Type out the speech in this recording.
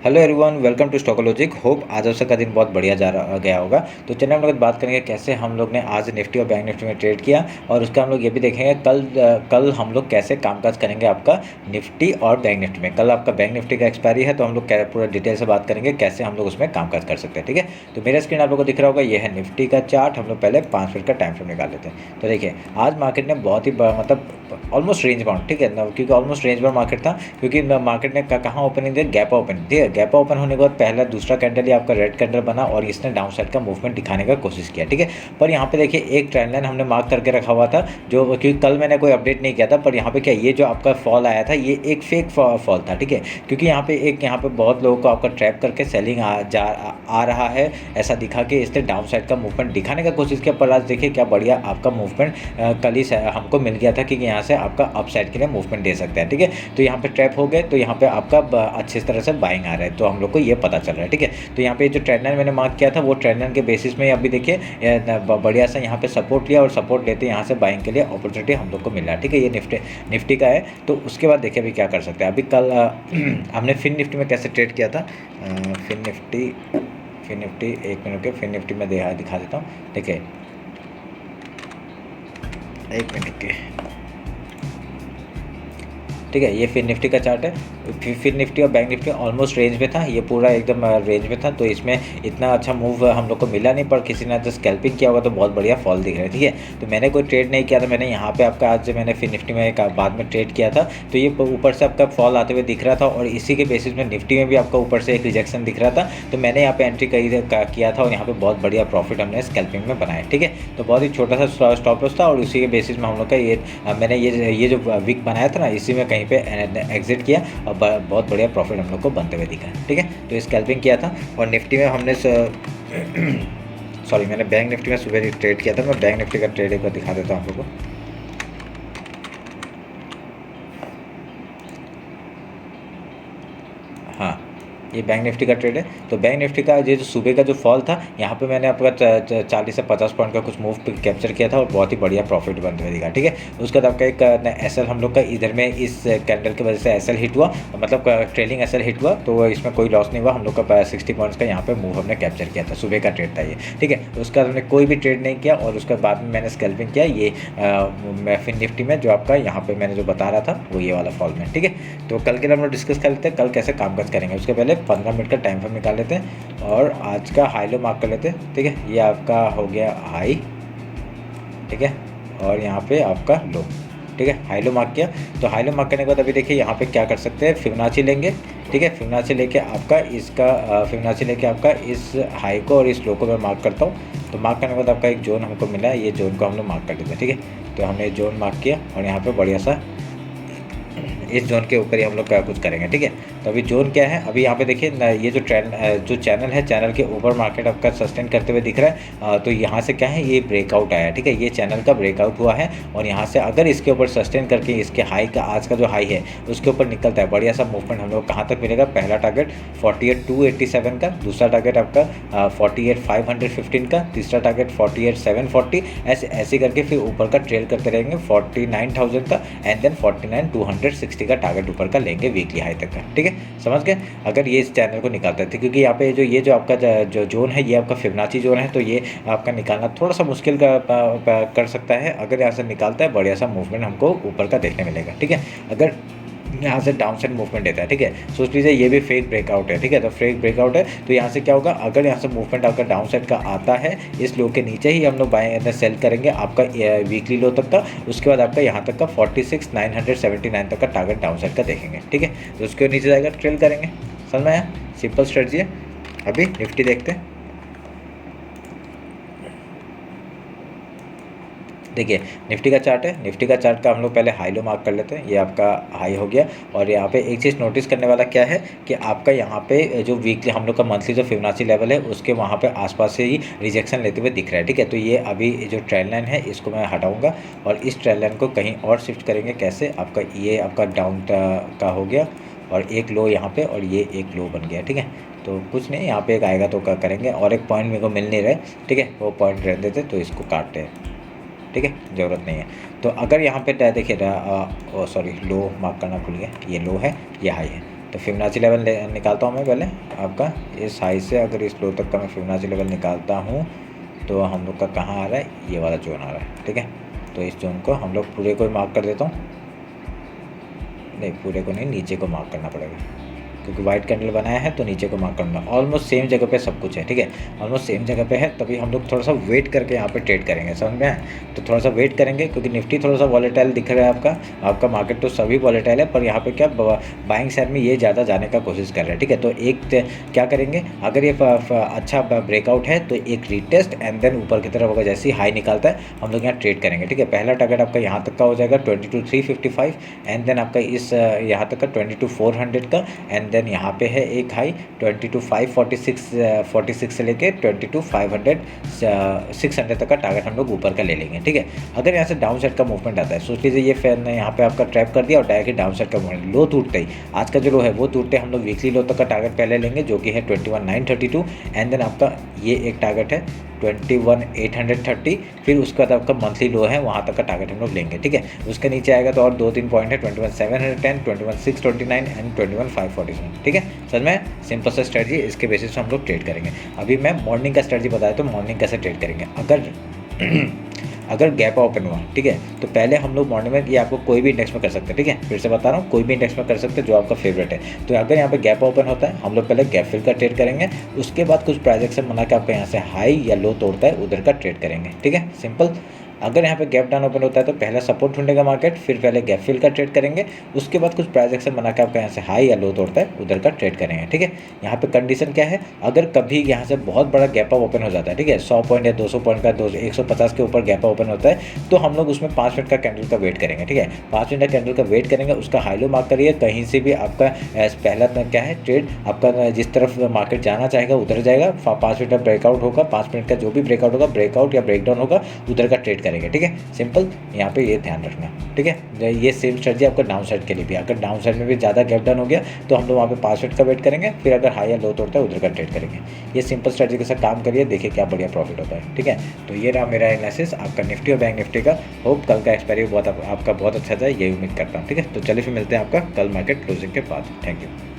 Hello everyone, welcome to Stockologic. Hope आज आपका का दिन बहुत बढ़िया गया होगा। तो चलिए हम लोग बात करेंगे कैसे हम लोग ने आज निफ्टी और बैंक निफ्टी में ट्रेड किया, और उसका हम लोग ये भी देखेंगे कल हम लोग कैसे कामकाज करेंगे आपका निफ्टी और बैंक निफ्टी में। कल आपका बैंक निफ्टी का एक्सपायरी है, तो हम लोग पूरा डिटेल से बात करेंगे कैसे हम लोग उसमें कामकाज कर सकते हैं। ठीक है, तो मेरा स्क्रीन आप लोग को दिख रहा होगा, ये है निफ्टी का चार्ट। हम लोग पहले 5 मिनट का टाइम फ्रेम निकाल लेते हैं। तो देखिए आज मार्केट ने बहुत ही मतलब ऑलमोस्ट रेंज बाउंड, ठीक है ना, क्योंकि ऑलमोस्ट रेंज बाउंड मार्केट था, क्योंकि मार्केट ने कहाँ ओपनिंग दिया, गैप ओपन दिया। गैप ओपन होने के बाद पहला दूसरा कैंडल ही आपका रेड कैंडल बना और इसने डाउन साइड का मूवमेंट दिखाने का कोशिश किया। ठीक है, पर यहाँ पे देखिए एक ट्रेंड लाइन हमने मार्क करके रखा हुआ था, जो क्योंकि कल मैंने कोई अपडेट नहीं किया था, पर यहाँ पे क्या ये जो आपका फॉल आया था ये एक फेक फॉल था। ठीक है, क्योंकि यहाँ पे बहुत लोगों को आपका ट्रैप करके सेलिंग आ रहा है, ऐसा दिखा के इसने डाउन साइड का मूवमेंट दिखाने का कोशिश किया। पर आज देखिए क्या बढ़िया आपका मूवमेंट कल ही हमको मिल गया था कि यहाँ से आपका अप साइड के लिए मूवमेंट दे सकते हैं। ठीक है, तो यहाँ पे ट्रैप हो गए, तो यहाँ पे आपका अच्छी तरह से बाइंग आ रहा है, तो हम लोग को ये पता चल रहा है। ठीक है, तो यहाँ पे जो ट्रेंड लाइन मैंने मार्क किया था वो ट्रेंड लाइन के बेसिस में अभी देखिए बढ़िया सा यहाँ पे सपोर्ट लिया, और सपोर्ट लेते यहाँ से बाइंग के लिए अपॉर्चुनिटी हम लोग को मिल रहा है। ठीक है, ये निफ्टी का है। तो उसके बाद देखिए अभी क्या कर सकते हैं। अभी कल हमने फिन निफ्टी में कैसे ट्रेड किया था, फिन निफ्टी एक मिनट के फिन निफ्टी में दिखा देता हूँ। देखिए एक मिनट के, ठीक है, ये फिर निफ्टी का चार्ट है। फिर निफ्टी और बैंक निफ्टी ऑलमोस्ट रेंज में था, ये पूरा एकदम रेंज में था, तो इसमें इतना अच्छा मूव हम लोग को मिला नहीं, पर किसी ने जस्ट स्कैल्पिंग किया होगा तो बहुत बढ़िया फॉल दिख रहा है। ठीक है, तो मैंने कोई ट्रेड नहीं किया था, मैंने यहाँ पे आपका आज मैंने फिर निफ्टी में बाद में ट्रेड किया था, तो ये ऊपर से आपका फॉल आते हुए दिख रहा था, और इसी के बेसिस में निफ्टी में भी आपका ऊपर से एक रिजेक्शन दिख रहा था, तो मैंने यहाँ पे एंट्री किया था, और यहाँ पे बहुत बढ़िया प्रॉफिट हमने स्कैल्पिंग में बनाया। ठीक है, तो बहुत ही छोटा सा स्टॉप लॉस था, और उसी के बेसिस में हम लोग का मैंने ये जो विक बनाया था ना, इसी में कहीं पे एग्जिट किया, और बहुत बढ़िया प्रॉफिट हम लोग को बनते हुए दिखा है। ठीक है, तो स्कैल्पिंग किया था। और निफ्टी में हमने सॉरी मैंने बैंक निफ्टी में सुबह ट्रेड किया था। मैं बैंक निफ्टी का ट्रेड एक बार दिखा देता हूँ आप लोगों को। हाँ, ये बैंक निफ्टी का ट्रेड है। तो बैंक निफ्टी का ये जो सुबह का जो फॉल था, यहाँ पे मैंने आपका 40 से 50 पॉइंट का कुछ मूव कैप्चर किया था, और बहुत ही बढ़िया प्रॉफिट बनते हुए दिखा। ठीक है, उसके बाद आपका एक एसएल हम लोग का इधर में इस कैंडल की वजह से एसएल हिट हुआ, मतलब ट्रेलिंग एसएल हिट हुआ, तो इसमें कोई लॉस नहीं हुआ। हम लोग का 60 पॉइंट्स का यहाँ पे मूव हमने कैप्चर किया था, सुबह का ट्रेड था ये। ठीक है, उसके बाद हमने कोई भी ट्रेड नहीं किया, और उसके बाद में मैंने स्कैल्पिंग किया ये फिन निफ्टी में, जो आपका यहाँ पे मैंने जो बता रहा था वो ये वाला फॉल में। ठीक है, तो कल के लिए हम लोग डिस्कस कर लेते हैं कल कैसे कामकाज करेंगे। उसके पहले 15 मिनट का टाइम फ्रेम निकाल लेते हैं, और आज का हाई लो मार्क कर लेते हैं। ठीक है, ये आपका हो गया हाई, ठीक है, और यहाँ पे आपका लो। ठीक है, हाई लो मार्क किया। तो हाई लो मार्क करने के बाद अभी देखिए यहाँ पे क्या कर सकते हैं, फिबोनाची लेंगे। ठीक है, फिबोनाची लेके आपका इस हाई को और इस लो को मैं मार्क करता हूँ। तो मार्क करने के बाद आपका एक जोन हमको मिला है, ये जोन को हम लोग मार्क कर लेते हैं। ठीक है, तो हमने जोन मार्क किया, और यहाँ पर बढ़िया सा इस जोन के ऊपर ही हम लोग क्या कुछ करेंगे। ठीक है, तो अभी जोन क्या है, अभी यहाँ पे देखिए ये जो चैनल है, चैनल के ऊपर मार्केट आपका सस्टेन करते हुए दिख रहा है। तो यहाँ से क्या है, ये ब्रेकआउट आया। ठीक है, ये चैनल का ब्रेकआउट हुआ है, और यहाँ से अगर इसके ऊपर सस्टेन करके इसके हाई का आज का जो हाई है उसके ऊपर निकलता है, बढ़िया सा मूवमेंट हम लोग कहाँ तक मिलेगा। पहला टारगेट 48,287 का, दूसरा टारगेट आपका 48,515 का, तीसरा टारगेट 48,740, ऐसे करके फिर ऊपर का ट्रेल करते रहेंगे 49,000 का, एंड देन 49,260 का टारगेट ऊपर का लेंगे वीकली हाई तक का। ठीक है, समझ गए। अगर ये इस चैनल को निकालते थे, क्योंकि यहाँ पे ये जो आपका जो जोन है ये आपका फिबोनाची जोन है, तो ये आपका निकालना थोड़ा सा मुश्किल कर सकता है। अगर यहाँ से निकालता है, बढ़िया सा मूवमेंट हमको ऊपर का देखने मिलेगा। ठीक है, अगर यहाँ से डाउन साइड मूवमेंट देता है, ठीक है, सोच लीजिए ये भी फेक ब्रेकआउट है। ठीक है, तो फेक ब्रेकआउट है, तो यहाँ से क्या होगा, अगर यहाँ से मूवमेंट आपका डाउन साइड का आता है, इस लो के नीचे ही हम लोग बाय सेल करेंगे आपका वीकली लो तक का। उसके बाद आपका यहाँ तक का 46,979 तक का टारगेट डाउन साइड का देखेंगे। ठीक है, तो उसके नीचे जाएगा ट्रेल करेंगे। समझ में आया, सिंपल स्ट्रेटजी है। अभी निफ्टी देखते हैं। देखिए निफ्टी का चार्ट है, निफ्टी का चार्ट का हम लोग पहले हाई लो मार्क कर लेते हैं। ये आपका हाई हो गया, और यहाँ पे एक चीज़ नोटिस करने वाला क्या है कि आपका यहाँ पे जो वीकली हम लोग का मंथली जो फिबोनाची लेवल है उसके वहाँ पे आसपास से ही रिजेक्शन लेते हुए दिख रहा है। ठीक है, तो ये अभी जो ट्रेंड लाइन है इसको मैं हटाऊँगा, और इस ट्रेंड लाइन को कहीं और शिफ्ट करेंगे। कैसे, आपका ये आपका डाउन का हो गया, और एक लो यहाँ पे, और ये एक लो बन गया। ठीक है, तो कुछ नहीं, यहाँ पे एक आएगा तो क्या करेंगे, और एक पॉइंट मेरे को मिल नहीं रहा है। ठीक है, वो पॉइंट रहने देते, तो इसको काटते हैं। ठीक है, ज़रूरत नहीं है। तो अगर यहाँ पे देखिए सॉरी लो मार्क करना भूल गया, ये लो है, ये हाई है। तो फिबोनाची लेवल निकालता हूँ मैं पहले आपका इस हाई से। अगर इस लो तक का मैं फिबोनाची लेवल निकालता हूँ तो हम लोग का कहाँ आ रहा है, ये वाला जोन आ रहा है, ठीक है। तो इस जोन को हम लोग पूरे को मार्क कर देता हूँ, नहीं पूरे को नहीं, नीचे को मार्क करना पड़ेगा क्योंकि वाइट कैंडल बनाया है तो नीचे को मार्क करना। ऑलमोस्ट सेम जगह पे सब कुछ है, ठीक है, ऑलमोस्ट सेम जगह पे है। तभी हम लोग थोड़ा सा वेट करके यहाँ पे ट्रेड करेंगे, समझ में आए। तो थोड़ा सा वेट करेंगे क्योंकि निफ्टी थोड़ा सा वॉलेटाइल दिख रहा है आपका मार्केट तो सभी वॉलेटाइल है, पर यहाँ पे क्या बाइंग साइड में ये ज़्यादा जाने का कोशिश कर रहे हैं, ठीक है। तो एक क्या करेंगे, अगर ये अच्छा ब्रेकआउट है तो एक रीटेस्ट एंड देन ऊपर की तरफ होगा, जैसे ही हाई निकालता है हम लोग यहाँ ट्रेड करेंगे, ठीक है। पहला टारगेट आपका यहाँ तक का हो जाएगा 22,355 एंड देन आपका इस यहाँ तक का 22,400 का एंड देन यहाँ पे है एक हाई 22,546 से लेके 22,500 600 तक का टारगेट हम लोग ऊपर का ले लेंगे, ठीक है। अगर यहाँ से डाउन साइड का मूवमेंट आता है, सोच लीजिए ये फैन ने यहाँ पे आपका ट्रैप कर दिया और डायरेक्ट डाउन साइड का मूवमेंट, लो टूटते ही आज का जो लो है वो टूटते हम लोग वीकली लो तक का टारगेट पहले लेंगे जो कि है 21,932 एंड देन आपका ये एक टारगेट है 21,830, फिर उसके बाद आपका मंथली लो है वहाँ तक का टारगेट हम लोग लेंगे, ठीक है। उसके नीचे आएगा तो और 2-3 पॉइंट है 21,710, 21,629 एंड 21,547, ठीक है। समझ में, सिंपल सा स्ट्रेटजी, इसके बेसिस पे हम लोग ट्रेड करेंगे। अभी मैं मॉर्निंग का स्ट्रेटजी बताया तो मॉर्निंग कैसे ट्रेड करेंगे। अगर गैप ओपन हुआ, ठीक है, तो पहले हम लोग मॉर्निंग में ये आपको कोई भी इंडेक्स में कर सकते हैं, ठीक है, फिर से बता रहा हूँ कोई भी इंडेक्स में कर सकते हैं जो आपका फेवरेट है। तो अगर यहाँ पे गैप ओपन होता है हम लोग पहले गैप फिल का ट्रेड करेंगे, उसके बाद कुछ प्राइस एक्शन बना के आपका यहाँ से हाई या लो तोड़ता है उधर का ट्रेड करेंगे, ठीक है, सिंपल। अगर यहाँ पे गैप डाउन ओपन होता है तो पहला सपोर्ट ढूंढेगा मार्केट, फिर पहले गैप फिल का ट्रेड करेंगे, उसके बाद कुछ प्राइस एक्शन बना के आपका यहाँ से हाई या लो तोड़ता है उधर का ट्रेड करेंगे, ठीक है। यहाँ पे कंडीशन क्या है, अगर कभी यहाँ से बहुत बड़ा गैप अप ओपन हो जाता है, ठीक है, 100 पॉइंट या 200 पॉइंट का 150 के ऊपर गैप ओपन होता है तो हम लोग उसमें 5 मिनट का कैंडल का वेट करेंगे, ठीक है, 5 मिनट का कैंडल का वेट करेंगे, उसका हाई लो मार्क करिए। कहीं से भी आपका पहला क्या है ट्रेड आपका जिस तरफ मार्केट जाना चाहेगा उधर जाएगा, 5 मिनट का ब्रेकआउट होगा, 5 मिनट का जो भी ब्रेकआउट होगा, ब्रेकआउट या ब्रेकडाउन होगा उधर का ट्रेड करेंगे, ठीक है, सिंपल। यहाँ पे ये ध्यान रखना, ठीक है। ये सेम स्ट्रेटजी आपका डाउन साइड के लिए भी, अगर डाउन साइड में भी ज़्यादा गैप डाउन हो गया तो हम लोग वहाँ पे 5 मिनट का वेट करेंगे, फिर अगर हाई या लो तोड़ता है उधर का ट्रेड करेंगे। ये सिंपल स्ट्रेटजी के साथ काम करिए, देखिए क्या बढ़िया प्रॉफिट होता है, ठीक है। तो ये रहा मेरा एनालिसिस आपका निफ्टी और बैंक निफ्टी का। होप कल का एक्सपायरी आपका बहुत अच्छा था, यही उम्मीद करता हूँ, ठीक है। तो चलिए फिर मिलते हैं आपका कल मार्केट क्लोजिंग के बाद। Thank you.